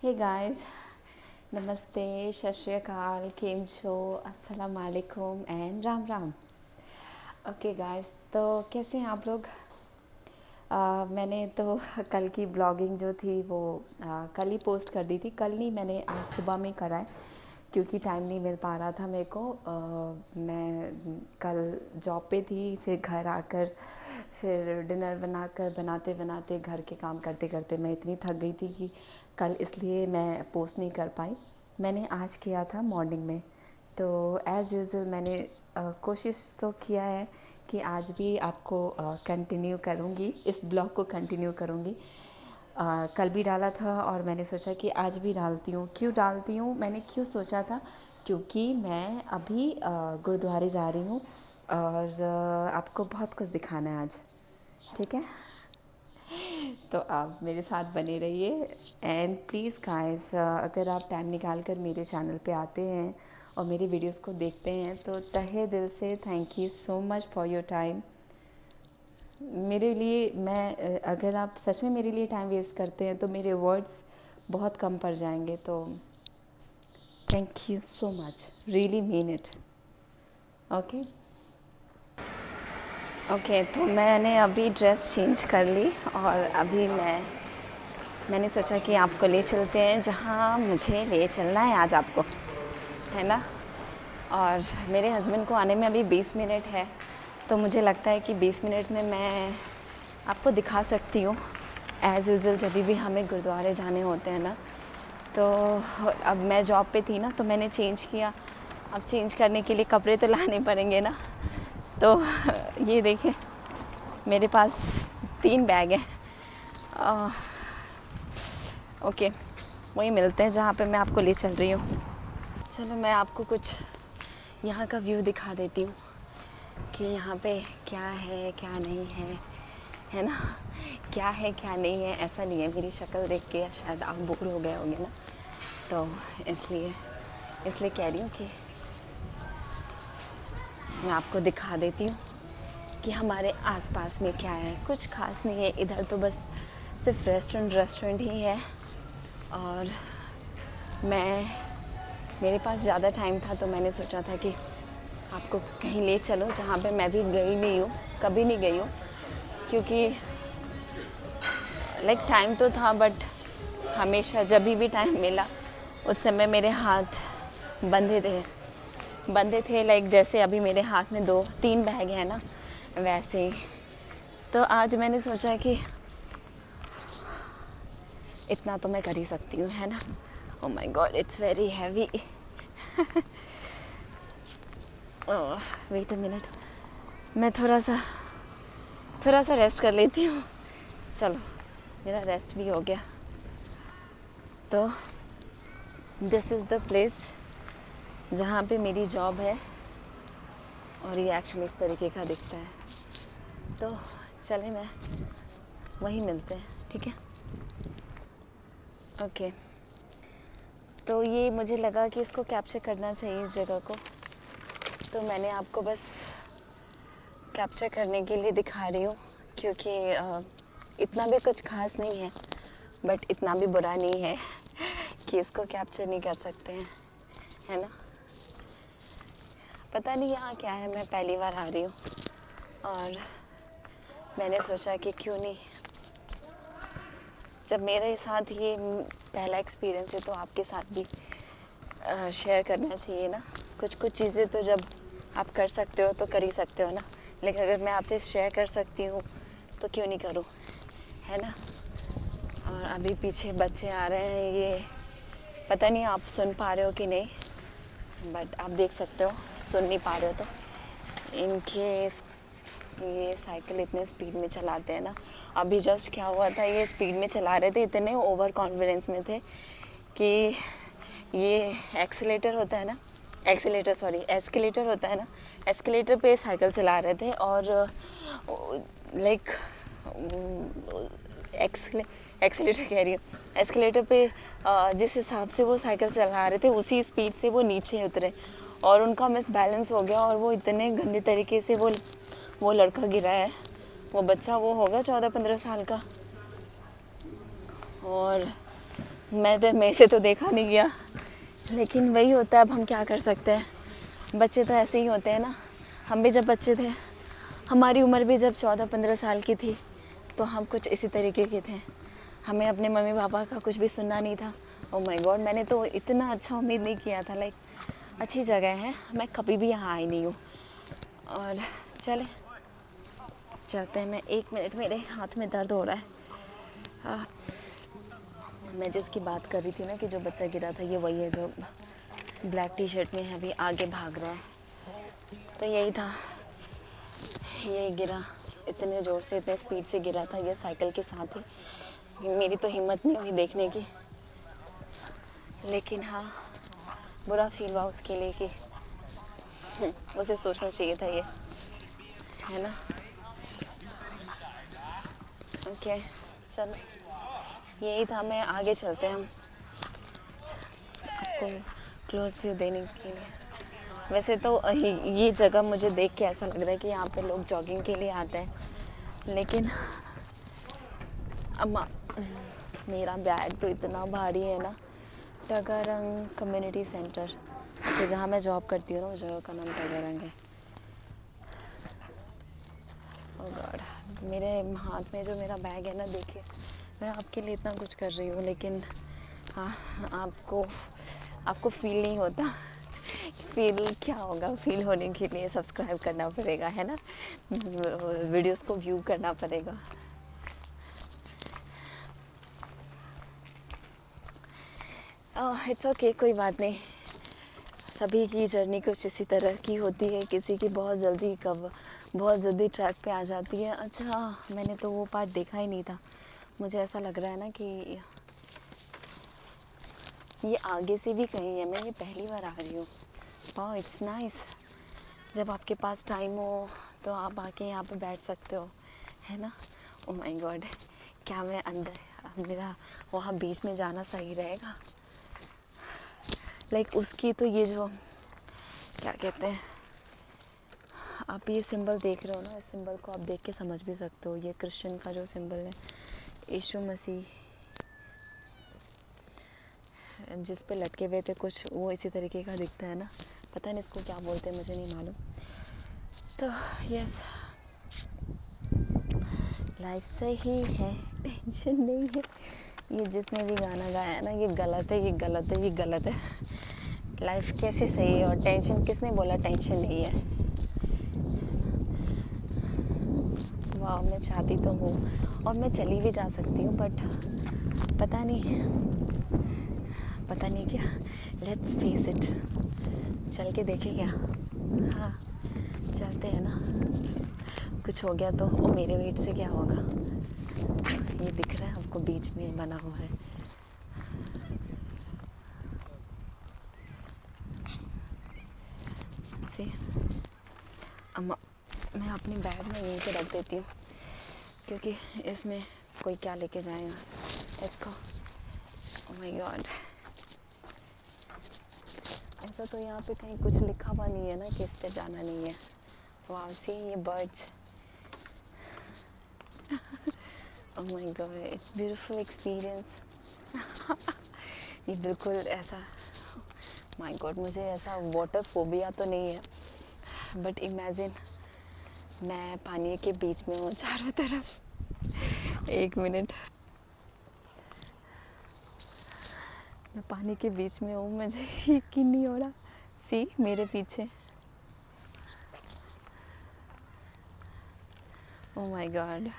Hey guys, नमस्ते, सत श्री अकाल, केम छो, अस्सलाम वालेकुम and Ram Ram. Okay guys, तो कैसे हैं आप लोग? मैंने तो कल की ब्लॉगिंग जो थी वो कल ही पोस्ट कर दी थी। कल नहीं, मैंने आज सुबह में करा है क्योंकि टाइम नहीं मिल पा रहा था मेरे को। मैं कल जॉब पे थी, फिर घर आकर फिर डिनर बनाते बनाते घर के काम करते करते मैं इतनी थक गई थी कि कल इसलिए मैं पोस्ट नहीं कर पाई। मैंने आज किया था मॉर्निंग में, तो एज़ यूज़ुअल मैंने कोशिश तो किया है कि आज भी आपको कंटिन्यू करूँगी, इस ब्लॉग को कंटिन्यू करूँगी। कल भी डाला था और मैंने सोचा कि आज भी डालती हूँ। क्यों डालती हूँ, मैंने क्यों सोचा था, क्योंकि मैं अभी गुरुद्वारे जा रही हूँ और आपको बहुत कुछ दिखाना है आज, ठीक है? तो आप मेरे साथ बने रहिए एंड प्लीज़ गाइस, अगर आप टाइम निकाल कर मेरे चैनल पे आते हैं और मेरी वीडियोस को देखते हैं तो तहे दिल से thank you so much for your time. मेरे लिए अगर आप सच में मेरे लिए टाइम वेस्ट करते हैं तो मेरे वर्ड्स बहुत कम पड़ जाएंगे। तो thank you so much, really mean it. Okay okay, तो मैंने अभी ड्रेस चेंज कर ली और अभी मैंने सोचा कि आपको ले चलते हैं जहाँ मुझे ले चलना है आज आपको, है ना। और मेरे हस्बैंड को आने में अभी 20 मिनट है, तो मुझे लगता है कि 20 मिनट में मैं आपको दिखा सकती हूँ। एज़ यूज़ुअल जब भी हमें गुरुद्वारे जाने होते हैं ना, तो अब मैं जॉब पे थी ना तो मैंने चेंज किया। अब चेंज करने के लिए कपड़े तो लाने पड़ेंगे ना, तो ये देखें मेरे पास 3 बैग हैं। ओके, वहीं मिलते हैं जहाँ पे मैं आपको ले चल रही हूँ। चलो मैं आपको कुछ यहाँ का व्यू दिखा देती हूँ कि यहाँ पे क्या है क्या नहीं है ना। क्या है क्या नहीं है ऐसा नहीं है, मेरी शक्ल देख के शायद आप बोर हो गए होंगे ना, तो इसलिए कह रही हूँ कि मैं आपको दिखा देती हूँ कि हमारे आसपास में क्या है। कुछ खास नहीं है इधर, तो बस सिर्फ रेस्टोरेंट ही है। और मेरे पास ज़्यादा टाइम था तो मैंने सोचा था कि आपको कहीं ले चलो जहाँ पे मैं भी गई नहीं हूँ, कभी नहीं गई हूँ। क्योंकि लाइक टाइम तो था, बट हमेशा जब भी टाइम मिला उस समय मेरे हाथ बंधे थे लाइक जैसे अभी मेरे हाथ में 2-3 बैग हैं ना, वैसे ही। तो आज मैंने सोचा कि इतना तो मैं कर ही सकती हूँ, है ना। Oh my God, it's very heavy. Wait a minute, मैं थोड़ा सा रेस्ट कर लेती हूँ। चलो, मेरा रेस्ट भी हो गया। तो दिस इज़ द प्लेस जहाँ पे मेरी जॉब है और ये एक्चुअली इस तरीके का दिखता है। तो चले, मैं वहीं मिलते हैं, ठीक है? ओके, तो ये मुझे लगा कि इसको कैप्चर करना चाहिए इस जगह को, तो मैंने आपको बस कैप्चर करने के लिए दिखा रही हूँ। क्योंकि इतना भी कुछ खास नहीं है, बट इतना भी बुरा नहीं है कि इसको कैप्चर नहीं कर सकते हैं, है ना। पता नहीं यहाँ क्या है, मैं पहली बार आ रही हूँ और मैंने सोचा कि क्यों नहीं, जब मेरे साथ ये पहला एक्सपीरियंस है तो आपके साथ भी शेयर करना चाहिए ना। कुछ चीज़ें तो जब आप कर सकते हो तो कर ही सकते हो ना, लेकिन अगर मैं आपसे शेयर कर सकती हूँ तो क्यों नहीं करूँ, है ना। और अभी पीछे बच्चे आ रहे हैं, ये पता नहीं आप सुन पा रहे हो कि नहीं, बट आप देख सकते हो, सुन नहीं पा रहे हो तो इनके ये साइकिल इतने स्पीड में चलाते हैं ना। अभी जस्ट क्या हुआ था, ये स्पीड में चला रहे थे, इतने ओवर कॉन्फिडेंस में थे कि ये एस्केलेटर होता है ना, एस्केलेटर पे साइकिल चला रहे थे और लाइक एक्सीलेटर कह रही हूँ, एस्केलेटर पे जिस हिसाब से वो साइकिल चला रहे थे उसी स्पीड से वो नीचे उतरे और उनका मिस बैलेंस हो गया और वो इतने गंदे तरीके से वो लड़का गिरा है। वो बच्चा वो होगा 14-15 साल का, और मेरे से तो देखा नहीं गया, लेकिन वही होता है, अब हम क्या कर सकते हैं। बच्चे तो ऐसे ही होते हैं ना। हम भी जब बच्चे थे, हमारी उम्र भी जब 14-15 साल की थी, तो हम कुछ इसी तरीके के थे। हमें अपने मम्मी पापा का कुछ भी सुनना नहीं था। ओह माय गॉड, मैंने तो इतना अच्छा उम्मीद नहीं किया था। लाइक अच्छी जगह है, मैं कभी भी यहाँ आई नहीं हूँ। और चले चलते हैं। मैं 1 मिनट, मेरे हाथ में दर्द हो रहा है। मैं जिसकी बात कर रही थी ना कि जो बच्चा गिरा था, ये वही है जो ब्लैक टी शर्ट में है, अभी आगे भाग रहा है। तो यही था, ये गिरा इतने ज़ोर से, इतने स्पीड से गिरा था ये साइकिल के साथ ही। मेरी तो हिम्मत नहीं हुई देखने की, लेकिन हाँ, बुरा फील हुआ उसके लिए कि उसे सोचना चाहिए था ये, है ना। ओके चलो, यही था। मैं आगे चलते हैं हम आपको क्लोज व्यू देने के लिए। वैसे तो ये जगह मुझे देख के ऐसा लग रहा है कि यहाँ पे लोग जॉगिंग के लिए आते हैं, लेकिन अम्मा, मेरा बैग तो इतना भारी है ना। टगारंग कम्युनिटी सेंटर, अच्छा जहाँ मैं जॉब करती हूँ ना, उस जगह का नाम टगारंग है। ओह गॉड, मेरे हाथ में जो मेरा बैग है ना, देखिए मैं आपके लिए इतना कुछ कर रही हूँ, लेकिन हाँ, आपको फील नहीं होता। फील क्या होगा, फील होने के लिए सब्सक्राइब करना पड़ेगा, है ना। वीडियोस को व्यू करना पड़ेगा। इट्स ओके, कोई बात नहीं। सभी की जर्नी कुछ इसी तरह की होती है, किसी की बहुत जल्दी ट्रैक पे आ जाती है। अच्छा, मैंने तो वो पार्ट देखा ही नहीं था। मुझे ऐसा लग रहा है ना कि ये आगे से भी कहीं है, मैं ये पहली बार आ रही हूँ। वाह, इट्स नाइस। जब आपके पास टाइम हो तो आप आके यहाँ पे बैठ सकते हो, है ना। ओह माय गॉड, क्या मैं अंदर, मेरा वहाँ बीच में जाना सही रहेगा। लाइक उसकी तो ये जो क्या कहते हैं, आप ये सिंबल देख रहे हो ना, इस सिंबल को आप देख के समझ भी सकते हो। ये क्रिश्चियन का जो सिंबल है, यीशु मसीह जिस पे लटके हुए थे कुछ, वो इसी तरीके का दिखता है ना। पता नहीं इसको क्या बोलते हैं, मुझे नहीं मालूम। तो यस, लाइफ सही है, टेंशन नहीं है। ये जिसने भी गाना गाया है ना, ये गलत है, ये गलत है, ये गलत है। लाइफ कैसे सही है और टेंशन, किसने बोला टेंशन नहीं है। वाह, मैं चाहती तो हूँ और मैं चली भी जा सकती हूँ, बट पता नहीं क्या। लेट्स फेस इट, चल के देखें क्या। हाँ चलते हैं ना। कुछ हो गया तो वो मेरे वेट से क्या होगा। ये दिख रहा है आपको, बीच में बना हुआ है। से अम्मा, मैं अपने बैग में यहीं पे रख देती हूँ, क्योंकि इसमें कोई क्या लेके जाएगा इसको। ओह माय गॉड, ऐसा तो यहाँ पे कहीं कुछ लिखा हुआ नहीं है ना कि इस पे जाना नहीं है। वाह, सी ये birds. Oh my God, it's beautiful experience. ये बिल्कुल ऐसा, माय गॉड, मुझे ऐसा वाटर फोबिया तो नहीं है, बट इमेजिन मैं पानी के बीच में हूँ चारों तरफ। 1 मिनट, मैं पानी के बीच में हूँ, मुझे यकीन नहीं हो रहा। सी मेरे पीछे, ओह माय गॉड।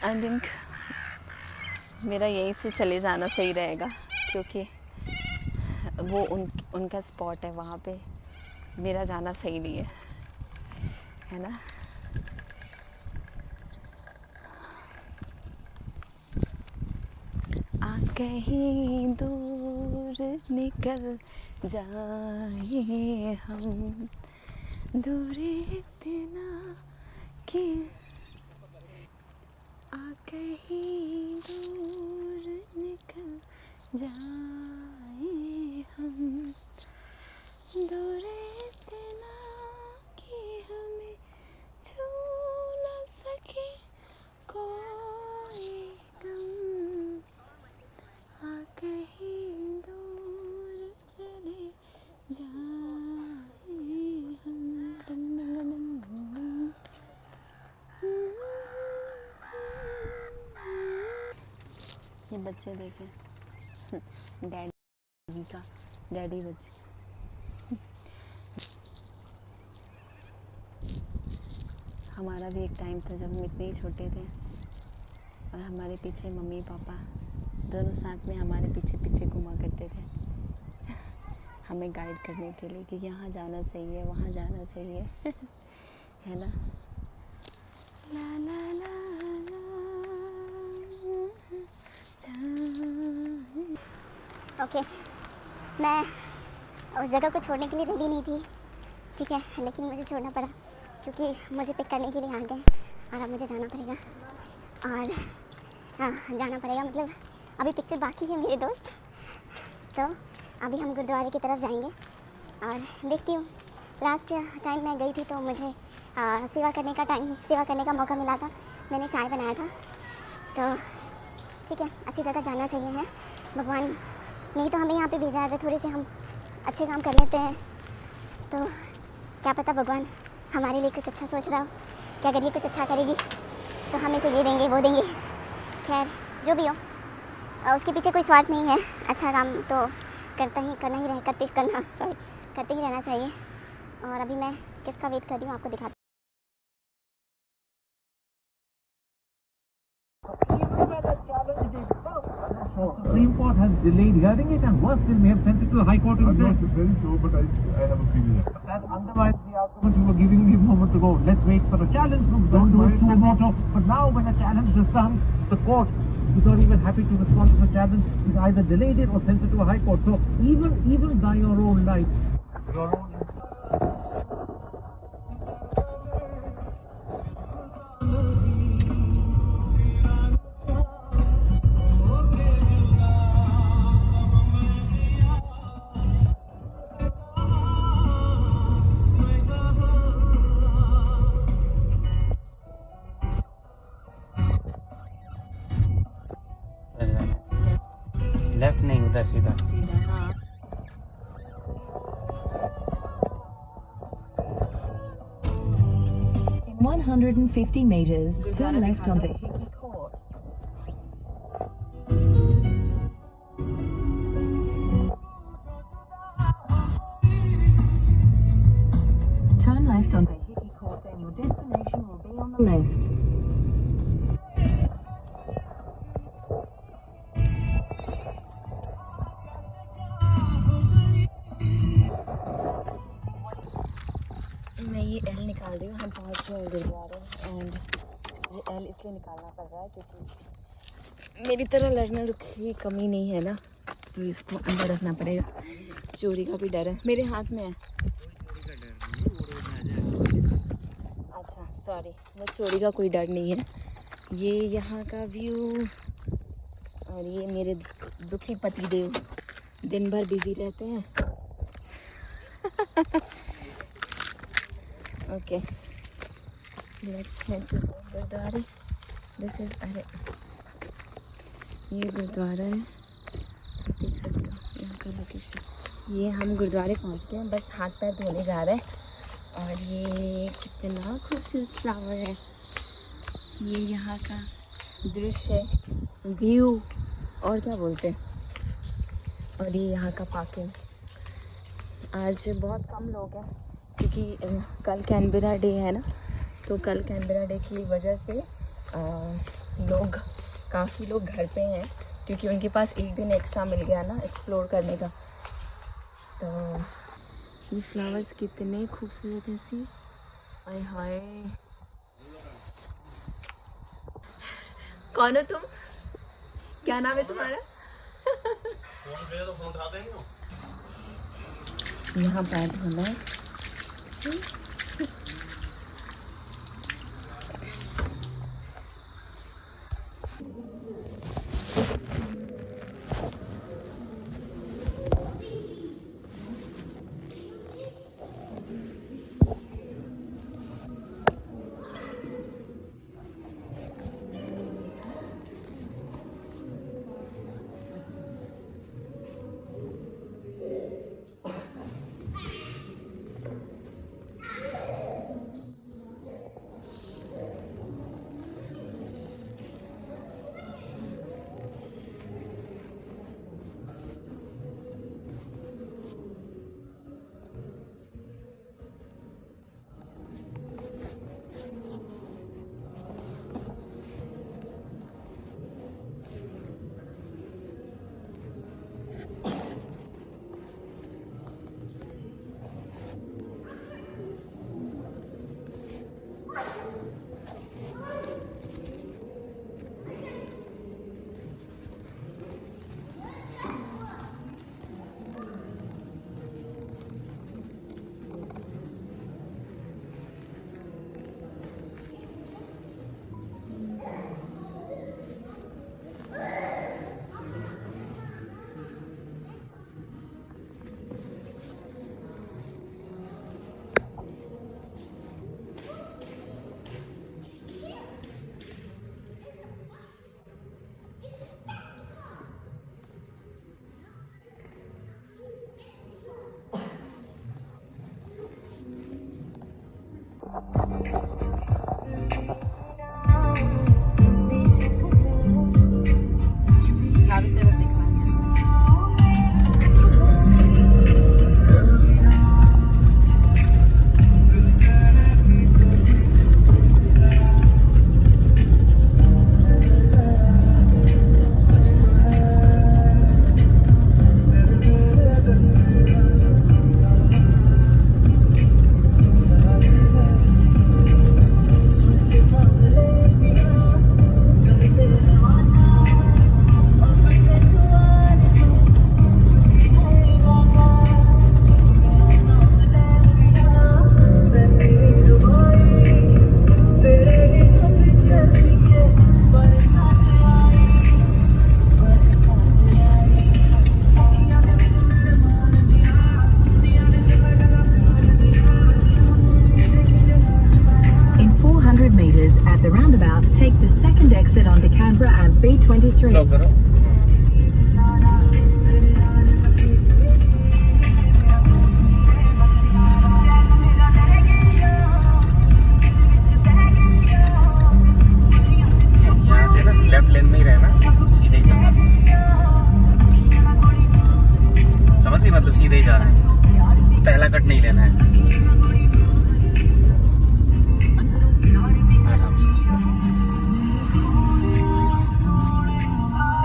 आई थिंक मेरा यहीं से चले जाना सही रहेगा, क्योंकि वो उनका स्पॉट है, वहाँ पे मेरा जाना सही नहीं है ना। आ कहीं दूर निकल जाए हम, दूर इतना कि आ कहीं दूर निकल जाए हम, दूर इतना कि हमें छू न सके कोई गम, आ कहीं दूर चले जाए हम। ये बच्चे देखें, डैडी का डैडी बच्चे। हमारा भी एक टाइम था जब हम इतने ही छोटे थे और हमारे पीछे मम्मी पापा दोनों साथ में हमारे पीछे पीछे घुमा करते थे हमें गाइड करने के लिए कि यहाँ जाना सही है, वहाँ जाना सही है है ना। ला ला ला ला। ओके मैं उस जगह को छोड़ने के लिए रेडी नहीं थी, ठीक है, लेकिन मुझे छोड़ना पड़ा क्योंकि मुझे पिक करने के लिए आ गए और अब मुझे जाना पड़ेगा। और हाँ, जाना पड़ेगा मतलब अभी पिक्चर बाकी है मेरे दोस्त, तो अभी हम गुरुद्वारे की तरफ जाएंगे और देखती हूँ। लास्ट टाइम मैं गई थी तो मुझे सेवा करने का मौका मिला था, मैंने चाय बनाया था। तो ठीक है, अच्छी जगह जाना चाहिए है, भगवान नहीं तो हमें यहाँ पे भेजा है, अगर थोड़े से हम अच्छे काम कर लेते हैं तो क्या पता भगवान हमारे लिए कुछ अच्छा सोच रहा हो कि अगर ये कुछ अच्छा करेगी तो हम इसे ये देंगे वो देंगे। खैर जो भी हो, उसके पीछे कोई स्वार्थ नहीं है, अच्छा काम तो करते ही रहना चाहिए। और अभी मैं किसका वेट कर रही हूँ आपको दिखाती Supreme Court has delayed hearing it, and worse, they may have sent it to the High Court instead. I'm not very sure, but I have a feeling. That undermines the argument you were giving me a moment ago. Let's wait for a challenge. No, don't do it suo moto. But now, when a challenge has come, the court is not even happy to respond to the challenge. Is either delayed it or sent it to a High Court. So even by your own life, your own. Left नहीं, उधर सीधा। हाँ। In 150 meters, turn left onto Hickey Court. Turn left onto Hickey Court, then your destination will be on the left. मैं ये L निकाल रही हूँ, हम पहुँच गए हैं गुरुद्वारे। एंड ये एल इसलिए निकालना पड़ रहा है क्योंकि मेरी तरह लड़ने की कमी नहीं है ना, तो इसको अंदर रखना पड़ेगा। चोरी का भी डर है, मेरे हाथ में है। अच्छा सॉरी, मैं चोरी का कोई डर नहीं है। ये यहाँ का व्यू और ये मेरे दुखी पति देव दिन भर बिजी रहते हैं ओके, लेट्स हेड टू गुरुद्वारे। दिस इज, अरे ये गुरुद्वारा है, देख सकते हो यहाँ का लोकेशन। ये हम गुरुद्वारे पहुँच गए हैं, बस हाथ पैर धोने जा रहे हैं। और ये कितना खूबसूरत फ्लावर है, ये यहाँ का दृश्य, व्यू और क्या बोलते हैं। और ये यहाँ का पार्किंग। आज बहुत कम लोग हैं क्योंकि कल कैनबेरा डे है ना, तो कल कैनबेरा डे की वजह से काफ़ी लोग घर पे हैं क्योंकि उनके पास एक दिन एक्स्ट्रा मिल गया ना एक्सप्लोर करने का। तो ये फ्लावर्स कितने खूबसूरत हैं, सी, आय हाय। कौन हो तुम, क्या नाम है तुम्हारा? फोन उठा देंगे। यहाँ पैर धोना है। चारों तरफ दिखा रहे हैं। In 400 meters at the roundabout, take the second exit onto Canberra and B23. Slow करो। यहाँ से ना लेफ्ट लेन में ही रहना, सीधे ही चलना। समझ गई, मतलब सीधे ही जा रहा है, पहला कट नहीं लेना है। आराम से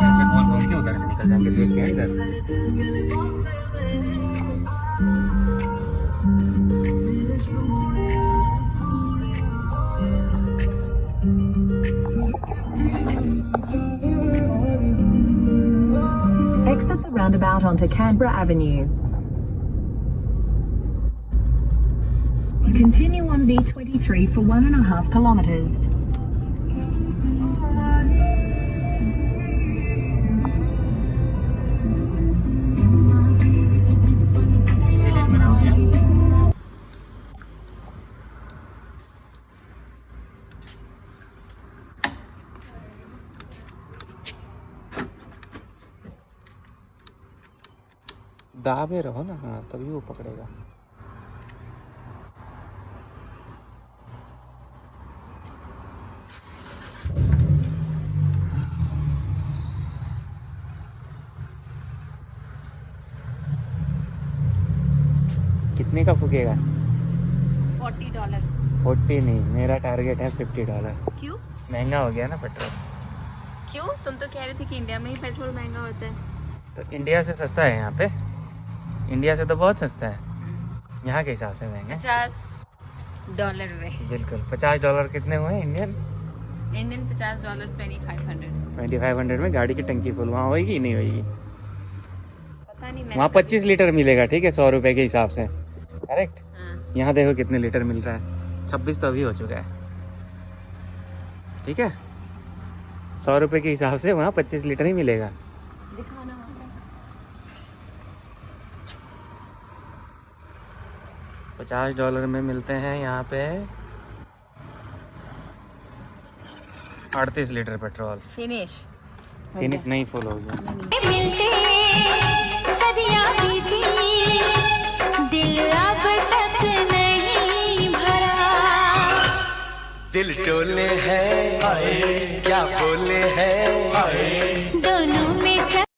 ऐसे घूम घूम के उधर से निकल जाएंगे, देख के इधर। Exit the roundabout onto Canberra Avenue. Continue on B23 for 1.5 kilometers. दाबे रहो ना, हाँ तभी वो पकड़ेगा। कितने का फूकेगा? $40। 40 नहीं, मेरा टारगेट है $50। क्यों? महंगा हो गया ना पेट्रोल। क्यों? तुम तो कह रहे थे कि इंडिया में ही पेट्रोल महंगा होता है। तो इंडिया से सस्ता है यहाँ पे, इंडिया से तो बहुत सस्ता है, यहाँ के हिसाब से महंगा है। $50 में। बिल्कुल। $50 कितने हुए इंडियन? इंडियन $50, 2500। 2500 में गाड़ी की टंकी फुल वहाँ होगी नहीं होगी? पता नहीं, वहाँ 25 लीटर मिलेगा, ठीक है, 100 रुपए के हिसाब से, करेक्ट। हाँ। यहाँ देखो कितने लीटर मिल रहा है, 26 तो अभी हो चुका है, ठीक है। 100 रुपए के हिसाब से वहाँ 25 लीटर ही मिलेगा। दिखाना $50 में मिलते हैं यहाँ पे 38 लीटर पेट्रोल। फिनिश नहीं, फुल हो गया। मिलते सदियां बीती, दिल अब तक नहीं भरा। दिल टोले हैं, क्या बोले हैं,